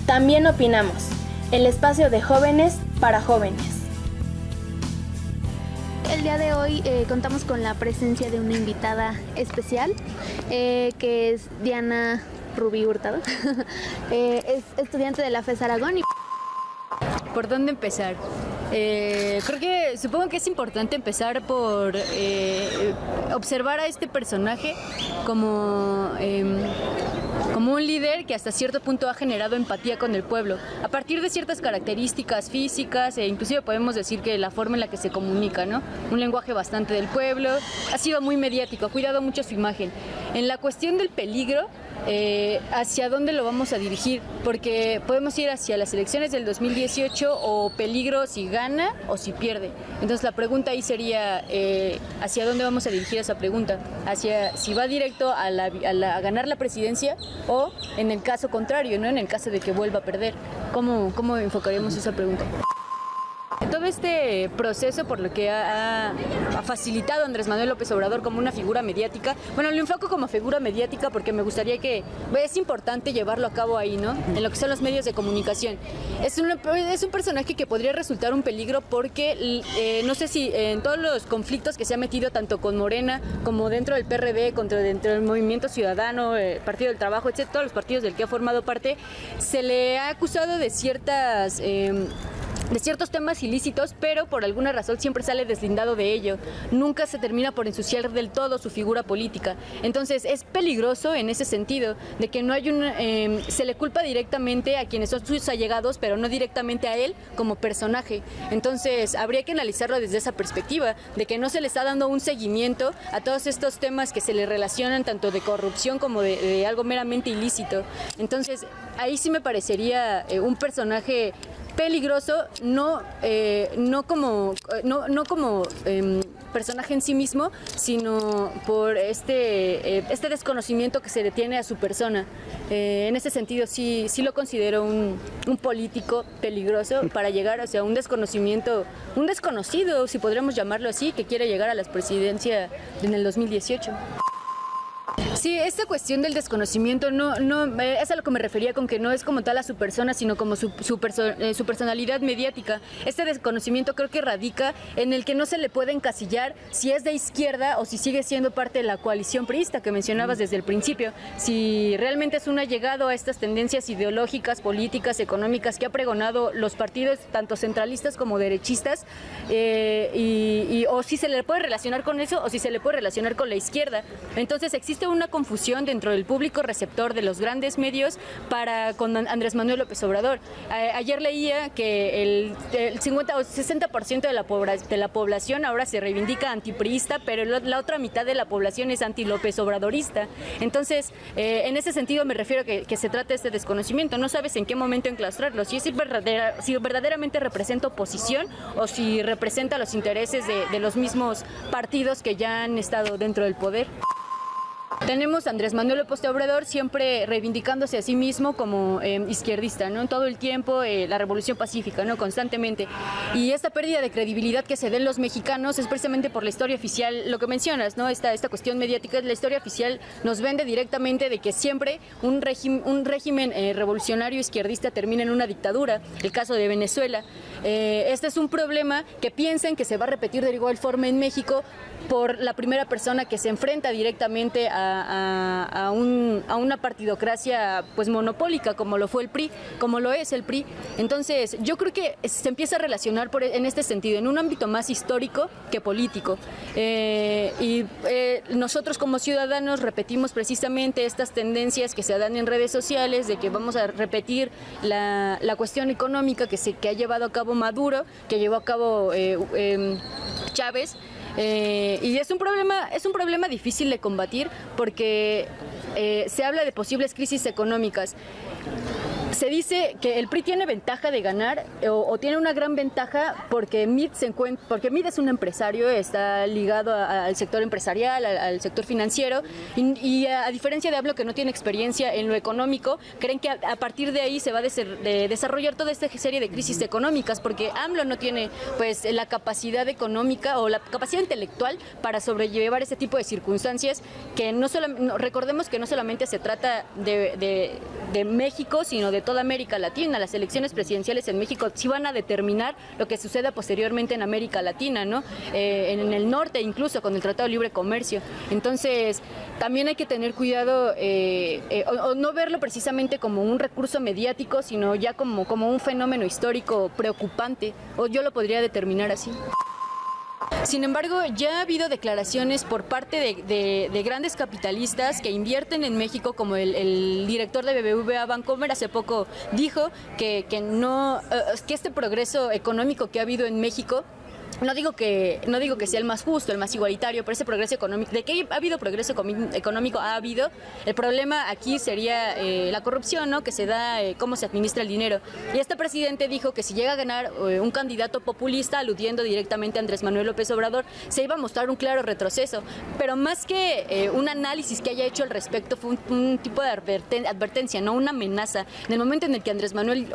También opinamos, el espacio de jóvenes para jóvenes. El día de hoy contamos con la presencia de una invitada especial, que es Diana Rubí Hurtado. Es estudiante de la FES Aragón. ¿Por dónde empezar? Supongo que es importante empezar por observar a este personaje como un líder que hasta cierto punto ha generado empatía con el pueblo, a partir de ciertas características físicas e inclusive podemos decir que la forma en la que se comunica, ¿no? Un lenguaje bastante del pueblo, ha sido muy mediático, ha cuidado mucho su imagen. En la cuestión del peligro, ¿hacia dónde lo vamos a dirigir? Porque podemos ir hacia las elecciones del 2018 o peligro si gana o si pierde. Entonces la pregunta ahí sería, ¿hacia dónde vamos a dirigir esa pregunta? ¿Hacia si va directo a ganar la presidencia o en el caso contrario, ¿no? En el caso de que vuelva a perder? ¿Cómo enfocaríamos esa pregunta? Todo este proceso por lo que ha facilitado Andrés Manuel López Obrador como una figura mediática, bueno, lo enfoco como figura mediática porque me gustaría es importante llevarlo a cabo ahí, ¿no? En lo que son los medios de comunicación. Es un personaje que podría resultar un peligro porque no sé si en todos los conflictos que se ha metido tanto con Morena como dentro del PRD, dentro del Movimiento Ciudadano, Partido del Trabajo, etc., todos los partidos del que ha formado parte, se le ha acusado de ciertos temas ilícitos, pero por alguna razón siempre sale deslindado de ello. Nunca se termina por ensuciar del todo su figura política. Entonces es peligroso en ese sentido, de que no hay se le culpa directamente a quienes son sus allegados, pero no directamente a él como personaje. Entonces habría que analizarlo desde esa perspectiva, de que no se le está dando un seguimiento a todos estos temas que se le relacionan tanto de corrupción como de algo meramente ilícito. Entonces ahí sí me parecería un personaje peligroso, no como personaje en sí mismo, sino por este desconocimiento que se le tiene a su persona. En ese sentido sí lo considero un político peligroso para llegar hacia un desconocido, si podríamos llamarlo así, que quiere llegar a la presidencia en el 2018. Sí, esta cuestión del desconocimiento no es a lo que me refería con que no es como tal a su persona, sino como su personalidad mediática. Este desconocimiento creo que radica en el que no se le puede encasillar si es de izquierda o si sigue siendo parte de la coalición priista que mencionabas desde el principio. Si realmente es un allegado a estas tendencias ideológicas, políticas, económicas que ha pregonado los partidos tanto centralistas como derechistas, o si se le puede relacionar con eso o si se le puede relacionar con la izquierda. Entonces existe una confusión dentro del público receptor de los grandes medios con Andrés Manuel López Obrador. Ayer leía que el 50 o 60% de la población ahora se reivindica antipriista, pero la otra mitad de la población es anti-López Obradorista. Entonces, en ese sentido me refiero que se trata de este desconocimiento. No sabes en qué momento enclaustrarlo, si verdaderamente representa oposición o si representa los intereses de los mismos partidos que ya han estado dentro del poder. Tenemos a Andrés Manuel López Obrador siempre reivindicándose a sí mismo como izquierdista, ¿no? Todo el tiempo, la revolución pacífica, ¿no? Constantemente. Y esta pérdida de credibilidad que se den los mexicanos es precisamente por la historia oficial, lo que mencionas, ¿no? Esta cuestión mediática, la historia oficial nos vende directamente de que siempre un régimen revolucionario izquierdista termina en una dictadura, el caso de Venezuela. Este es un problema que piensan que se va a repetir de igual forma en México por la primera persona que se enfrenta directamente a una partidocracia pues monopólica como lo fue el PRI, como lo es el PRI. Entonces yo creo que se empieza a relacionar en este sentido, en un ámbito más histórico que político. Nosotros como ciudadanos repetimos precisamente estas tendencias que se dan en redes sociales, de que vamos a repetir la cuestión económica que ha llevado a cabo Maduro, que llevó a cabo Chávez. Y es un problema difícil de combatir porque se habla de posibles crisis económicas. Se dice que el PRI tiene ventaja de ganar o tiene una gran ventaja porque Mid es un empresario, está ligado al sector empresarial, al sector financiero y a diferencia de AMLO que no tiene experiencia en lo económico, creen que a partir de ahí se va a desarrollar toda esta serie de crisis económicas porque AMLO no tiene pues la capacidad económica o la capacidad intelectual para sobrellevar ese tipo de circunstancias que recordemos que no solamente se trata de México, sino de toda América Latina. Las elecciones presidenciales en México sí van a determinar lo que suceda posteriormente en América Latina, ¿no? En el norte incluso con el Tratado de Libre Comercio. Entonces también hay que tener cuidado o no verlo precisamente como un recurso mediático, sino ya como un fenómeno histórico preocupante, o yo lo podría determinar así. Sin embargo, ya ha habido declaraciones por parte de grandes capitalistas que invierten en México, como el director de BBVA Bancomer hace poco dijo que este progreso económico que ha habido en México, no digo que sea el más justo, el más igualitario, pero ese progreso económico, de que ha habido progreso económico, ha habido. El problema aquí sería la corrupción, ¿no? Que se da, cómo se administra el dinero. Y este presidente dijo que si llega a ganar un candidato populista, aludiendo directamente a Andrés Manuel López Obrador, se iba a mostrar un claro retroceso. Pero más que un análisis que haya hecho al respecto, fue un tipo de advertencia, no una amenaza. En el momento en el que Andrés Manuel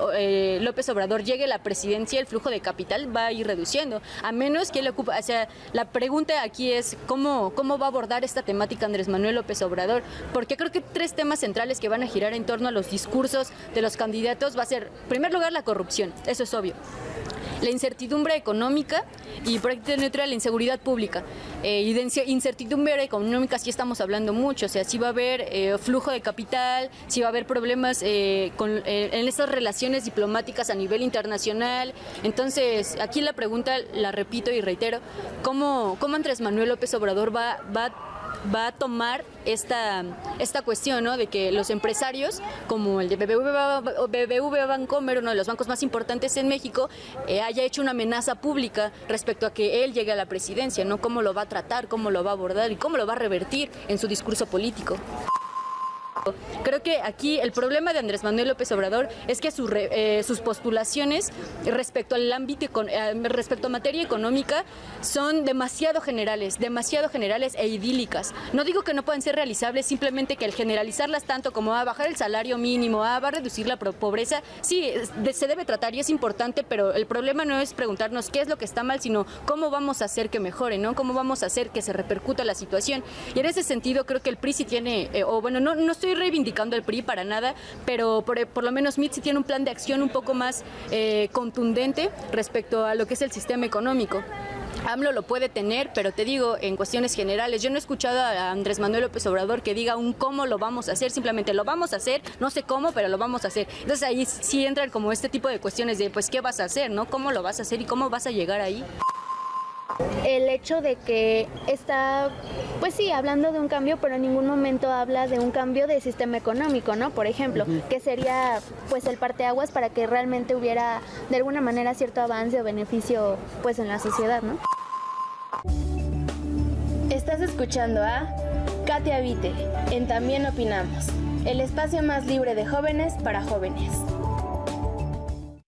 López Obrador llegue a la presidencia, el flujo de capital va a ir reduciendo. A menos que le ocupa, o sea, la pregunta aquí es cómo va a abordar esta temática Andrés Manuel López Obrador, porque creo que 3 temas centrales que van a girar en torno a los discursos de los candidatos va a ser, en primer lugar, la corrupción, eso es obvio. La incertidumbre económica y prácticamente neutra la inseguridad pública. Y de incertidumbre económica sí estamos hablando mucho, o sea, sí va a haber flujo de capital, sí va a haber problemas en estas relaciones diplomáticas a nivel internacional. Entonces, aquí la pregunta, la repito y reitero, ¿cómo Andrés Manuel López Obrador va a tomar esta cuestión, ¿no? De que los empresarios, como el de BBVA Bancomer, uno de los bancos más importantes en México, haya hecho una amenaza pública respecto a que él llegue a la presidencia, ¿no? Cómo lo va a tratar, cómo lo va a abordar y cómo lo va a revertir en su discurso político. Creo que aquí el problema de Andrés Manuel López Obrador es que sus postulaciones respecto al ámbito, respecto a materia económica, son demasiado generales e idílicas. No digo que no puedan ser realizables, simplemente que al generalizarlas tanto como a bajar el salario mínimo, va a reducir la pobreza, sí, se debe tratar y es importante, pero el problema no es preguntarnos qué es lo que está mal, sino cómo vamos a hacer que mejore, ¿no? Cómo vamos a hacer que se repercuta la situación. Y en ese sentido creo que el PRI sí tiene, no estoy reivindicando el PRI para nada, pero por lo menos MIT sí tiene un plan de acción un poco más contundente respecto a lo que es el sistema económico. AMLO lo puede tener, pero te digo, en cuestiones generales, yo no he escuchado a Andrés Manuel López Obrador que diga un cómo lo vamos a hacer, simplemente lo vamos a hacer, no sé cómo, pero lo vamos a hacer. Entonces ahí sí entran como este tipo de cuestiones de, pues, ¿qué vas a hacer, no? ¿Cómo lo vas a hacer y cómo vas a llegar ahí? El hecho de que está, pues sí, hablando de un cambio, pero en ningún momento habla de un cambio de sistema económico, ¿no? Por ejemplo, que sería pues el parteaguas para que realmente hubiera de alguna manera cierto avance o beneficio pues en la sociedad, ¿no? Estás escuchando a Katia Vite en También Opinamos, el espacio más libre de jóvenes para jóvenes.